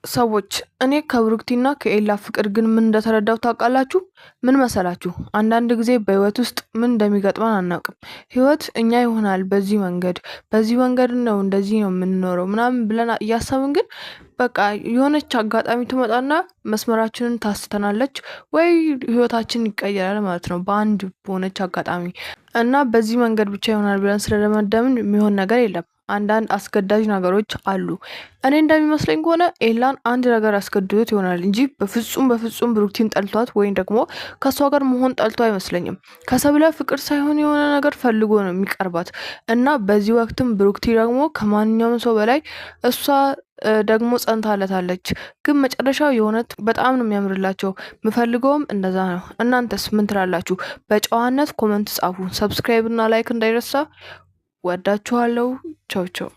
ሰዎች እኔ ከብሩክቲና ከኤላ ፍቅር ግን ምን እንደተረዳው ታውቃላችሁ? ምን መሰላችሁ? አንዳንድ ጊዜ በህይወት ውስጥ ምን እንደሚገጥመን አናውቅም። ህይወት እኛ ይሆናል በዚህ መንገድ ነው እንደዚህ ነው የምንኖረው ምናምን ብለን እያሰብን ግን በቃ የሆነች አጋጣሚ ትመጣና መስመራችንን ታስተናለች ወይ ህይወታችን ይቀየራል ማለት ነው በአንድ በሆነች አጋጣሚ እና በዚህ መንገድ ብቻ ይሆናል ብለን ስለደመደምን የሚሆን ነገር የለም። አንዳንድ አስገዳጅ ነገሮች አሉ። እኔ እንደሚመስለኝ ከሆነ ኤላን አንድ ነገር አስገድዶት ይሆናል እንጂ በፍጹም ብሩክቲን ጠልቷት ወይም ደግሞ ከሷ ጋር መሆን ጠልቶ አይመስለኝም። ከሰብለ ፍቅር ሳይሆን የሆነ ነገር ፈልጎ ነው የሚቀርባት እና በዚህ ወቅትም ብሩክቲ ደግሞ ከማንኛውም ሰው በላይ እሷ ደግሞ ጸንታለታለች። ግን መጨረሻው የእውነት በጣም ነው የሚያምርላቸው። ምፈልገውም እንደዛ ነው። እናንተስ ምን ትላላችሁ? በጨዋነት ኮመንት ጻፉ። ሰብስክራይብ እና ላይክ እንዳይረሳ። ወዳችኋለሁ። ቻው ቻው።